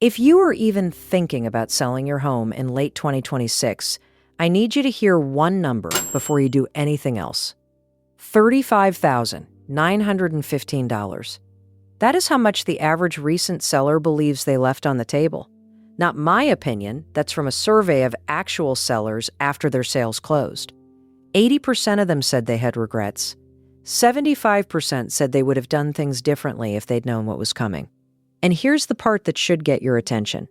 If you are even thinking about selling your home in late 2026, I need you to hear one number before you do anything else. $35,915. That is how much the average recent seller believes they left on the table. Not my opinion, that's from a survey of actual sellers after their sales closed. 80% of them said they had regrets. 75% said they would have done things differently if they'd known what was coming. And here's the part that should get your attention.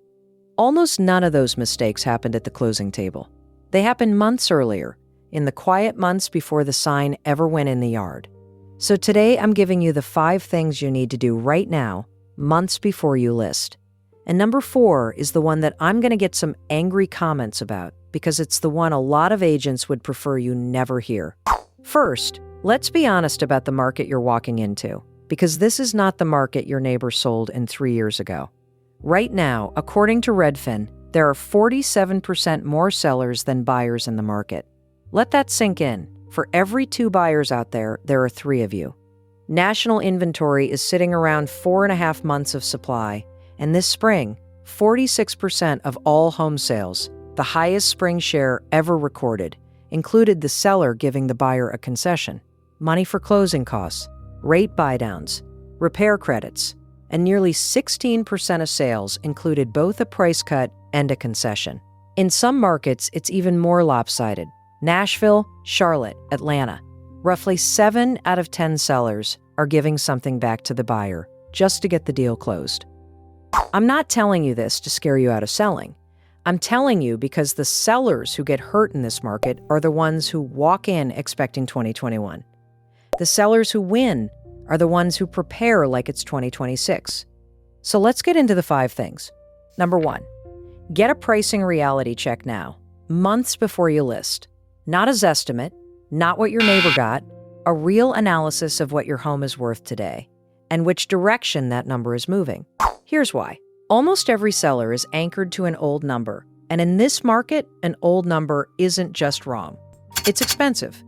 Almost none of those mistakes happened at the closing table. They happened months earlier, in the quiet months before the sign ever went in the yard. So today I'm giving you the 5 things you need to do right now, months before you list. And number 4 is the one that I'm going to get some angry comments about because it's the one a lot of agents would prefer you never hear. First, let's be honest about the market you're walking into, because this is not the market your neighbor sold in 3 years ago. Right now, according to Redfin, there are 47% more sellers than buyers in the market. Let that sink in. For every 2 buyers out there are 3 of you. National inventory is sitting around 4.5 months of supply, and this spring, 46% of all home sales, the highest spring share ever recorded, included the seller giving the buyer a concession, money for closing costs, rate buydowns, repair credits, and nearly 16% of sales included both a price cut and a concession. In some markets, it's even more lopsided. Nashville, Charlotte, Atlanta. Roughly 7 out of 10 sellers are giving something back to the buyer just to get the deal closed. I'm not telling you this to scare you out of selling. I'm telling you because the sellers who get hurt in this market are the ones who walk in expecting 2021. The sellers who win are the ones who prepare like it's 2026. So let's get into the 5 things. Number 1, get a pricing reality check now, months before you list. Not a Zestimate, not what your neighbor got, a real analysis of what your home is worth today and which direction that number is moving. Here's why. Almost every seller is anchored to an old number, and in this market, an old number isn't just wrong. It's expensive.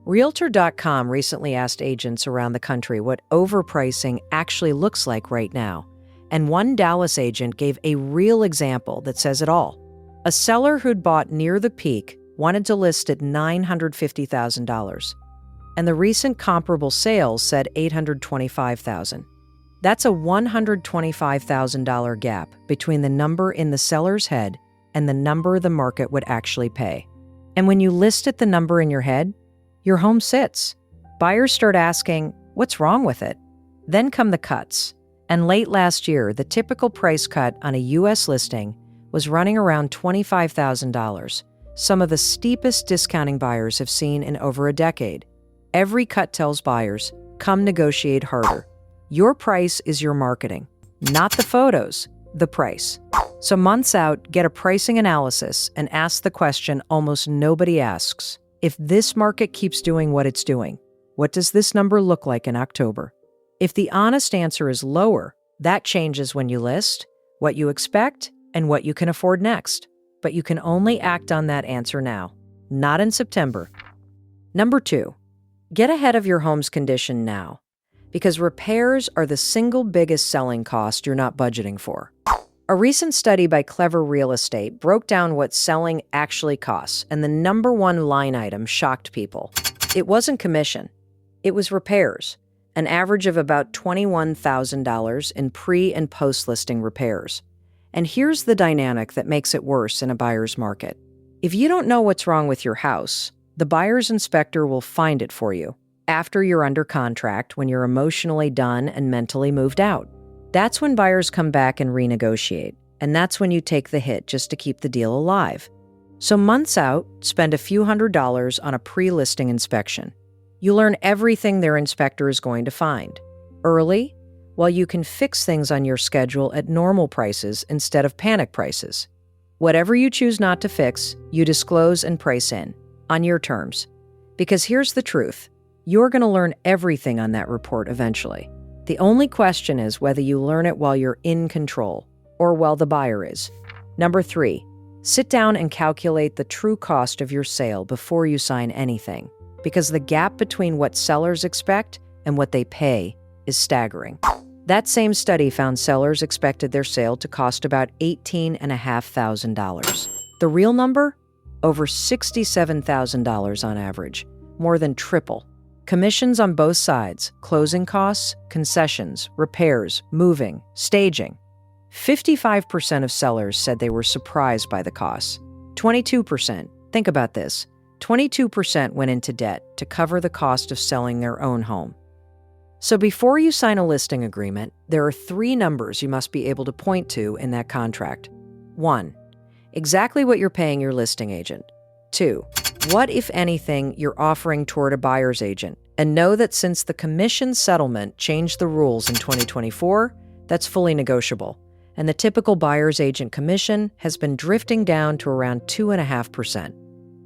Realtor.com recently asked agents around the country what overpricing actually looks like right now, and one Dallas agent gave a real example that says it all. A seller who'd bought near the peak wanted to list at $950,000, and the recent comparable sales said $825,000. That's a $125,000 gap between the number in the seller's head and the number the market would actually pay. And when you list at the number in your head, your home sits. Buyers start asking, what's wrong with it? Then come the cuts. And late last year, the typical price cut on a U.S. listing was running around $25,000, some of the steepest discounting buyers have seen in over a decade. Every cut tells buyers, come negotiate harder. Your price is your marketing, not the photos, the price. So months out, get a pricing analysis and ask the question almost nobody asks. If this market keeps doing what it's doing, what does this number look like in October? If the honest answer is lower, that changes when you list, what you expect, and what you can afford next. But you can only act on that answer now, not in September. Number 2, get ahead of your home's condition now, because repairs are the single biggest selling cost you're not budgeting for. A recent study by Clever Real Estate broke down what selling actually costs, and the number 1 line item shocked people. It wasn't commission. It was repairs, an average of about $21,000 in pre- and post-listing repairs. And here's the dynamic that makes it worse in a buyer's market. If you don't know what's wrong with your house, the buyer's inspector will find it for you after you're under contract, when you're emotionally done and mentally moved out. That's when buyers come back and renegotiate, and that's when you take the hit just to keep the deal alive. So months out, spend a few $100s on a pre-listing inspection. You learn everything their inspector is going to find. Early, while you can fix things on your schedule at normal prices instead of panic prices. Whatever you choose not to fix, you disclose and price in, on your terms. Because here's the truth, you're going to learn everything on that report eventually. The only question is whether you learn it while you're in control, or while the buyer is. Number 3, sit down and calculate the true cost of your sale before you sign anything, because the gap between what sellers expect and what they pay is staggering. That same study found sellers expected their sale to cost about $18,500. The real number? Over $67,000 on average, more than triple. Commissions on both sides, closing costs, concessions, repairs, moving, staging. 55% of sellers said they were surprised by the costs. 22%, think about this, 22% went into debt to cover the cost of selling their own home. So before you sign a listing agreement, there are 3 numbers you must be able to point to in that contract. 1, exactly what you're paying your listing agent. 2, what, if anything, you're offering toward a buyer's agent. And know that since the commission settlement changed the rules in 2024, that's fully negotiable. And the typical buyer's agent commission has been drifting down to around 2.5%.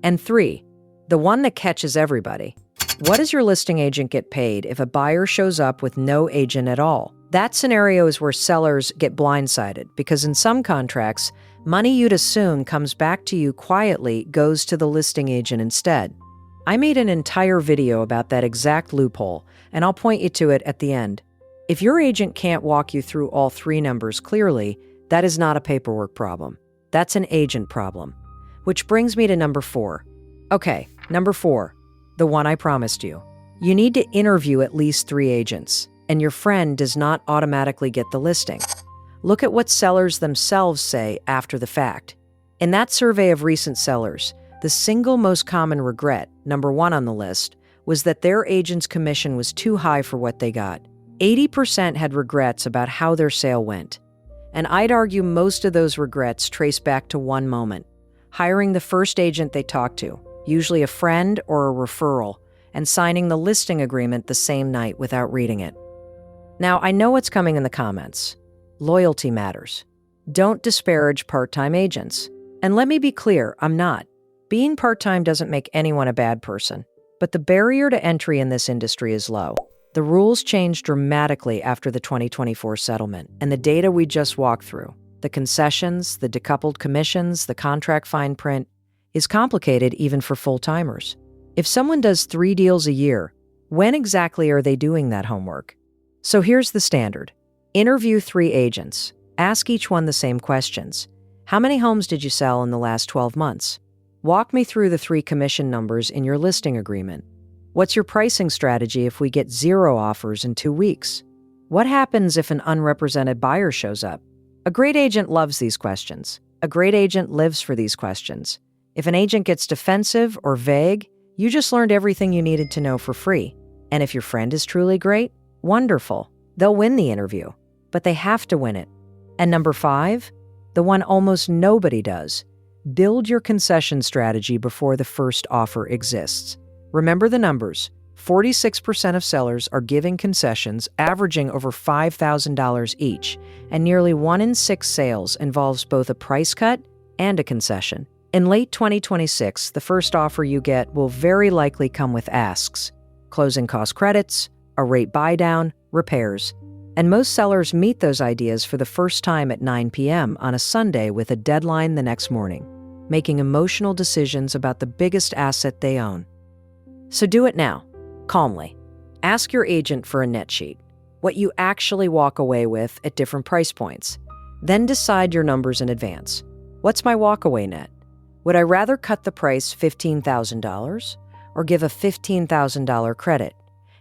And 3, the one that catches everybody. What does your listing agent get paid if a buyer shows up with no agent at all? That scenario is where sellers get blindsided because in some contracts, money you'd assume comes back to you quietly goes to the listing agent instead. I made an entire video about that exact loophole, and I'll point you to it at the end. If your agent can't walk you through all 3 numbers clearly, that is not a paperwork problem. That's an agent problem. Which brings me to number 4. Okay, number 4. The one I promised you. You need to interview at least 3 agents, and your friend does not automatically get the listing. Look at what sellers themselves say after the fact. In that survey of recent sellers, the single most common regret, number 1 on the list, was that their agent's commission was too high for what they got. 80% had regrets about how their sale went. And I'd argue most of those regrets trace back to one moment: hiring the first agent they talked to, usually a friend or a referral, and signing the listing agreement the same night without reading it. Now, I know what's coming in the comments. Loyalty matters. Don't disparage part-time agents. And let me be clear, I'm not. Being part-time doesn't make anyone a bad person, but the barrier to entry in this industry is low. The rules changed dramatically after the 2024 settlement, and the data we just walked through, the concessions, the decoupled commissions, the contract fine print, is complicated even for full-timers. If someone does 3 deals a year, when exactly are they doing that homework? So here's the standard. Interview 3 agents. Ask each one the same questions. How many homes did you sell in the last 12 months? Walk me through the 3 commission numbers in your listing agreement. What's your pricing strategy if we get 0 offers in 2 weeks? What happens if an unrepresented buyer shows up? A great agent loves these questions. A great agent lives for these questions. If an agent gets defensive or vague, you just learned everything you needed to know for free. And if your friend is truly great, wonderful. They'll win the interview, but they have to win it. And number 5, the one almost nobody does, build your concession strategy before the first offer exists. Remember the numbers. 46% of sellers are giving concessions averaging over $5,000 each, and nearly 1 in 6 sales involves both a price cut and a concession. In late 2026, the first offer you get will very likely come with asks, closing cost credits, a rate buy-down, repairs. And most sellers meet those ideas for the first time at 9 p.m. on a Sunday with a deadline the next morning, making emotional decisions about the biggest asset they own. So do it now, calmly. Ask your agent for a net sheet, what you actually walk away with at different price points. Then decide your numbers in advance. What's my walkaway net? Would I rather cut the price $15,000 or give a $15,000 credit?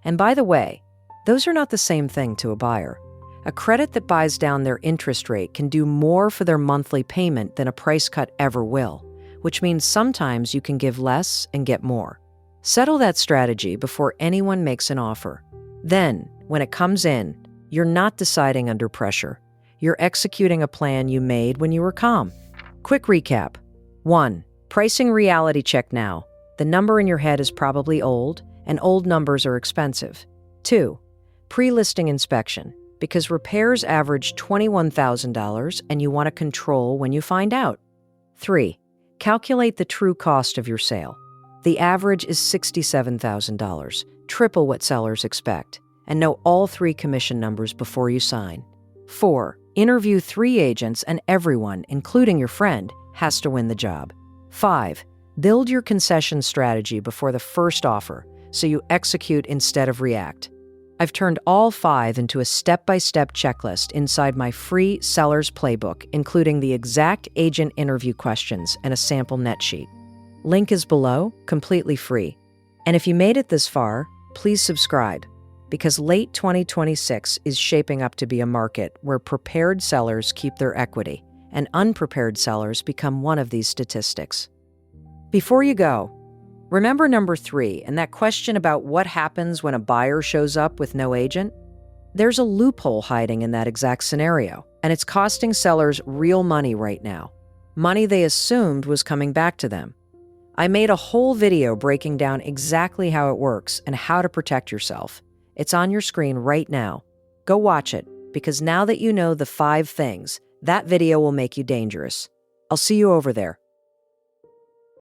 And by the way, those are not the same thing to a buyer. A credit that buys down their interest rate can do more for their monthly payment than a price cut ever will, which means sometimes you can give less and get more. Settle that strategy before anyone makes an offer. Then, when it comes in, you're not deciding under pressure. You're executing a plan you made when you were calm. Quick recap. 1. Pricing reality check now. The number in your head is probably old, and old numbers are expensive. 2. Pre-listing inspection, because repairs average $21,000 and you want to control when you find out. 3. Calculate the true cost of your sale. The average is $67,000, triple what sellers expect, and know all 3 commission numbers before you sign. 4. Interview 3 agents and everyone, including your friend, has to win the job. 5. Build your concession strategy before the first offer so you execute instead of react. I've turned all 5 into a step-by-step checklist inside my free Seller's Playbook, including the exact agent interview questions and a sample net sheet. Link is below, completely free. And if you made it this far, please subscribe, because late 2026 is shaping up to be a market where prepared sellers keep their equity and unprepared sellers become one of these statistics. Before you go, remember number 3 and that question about what happens when a buyer shows up with no agent? There's a loophole hiding in that exact scenario, and it's costing sellers real money right now. Money they assumed was coming back to them. I made a whole video breaking down exactly how it works and how to protect yourself. It's on your screen right now. Go watch it, because now that you know the 5 things, that video will make you dangerous. I'll see you over there.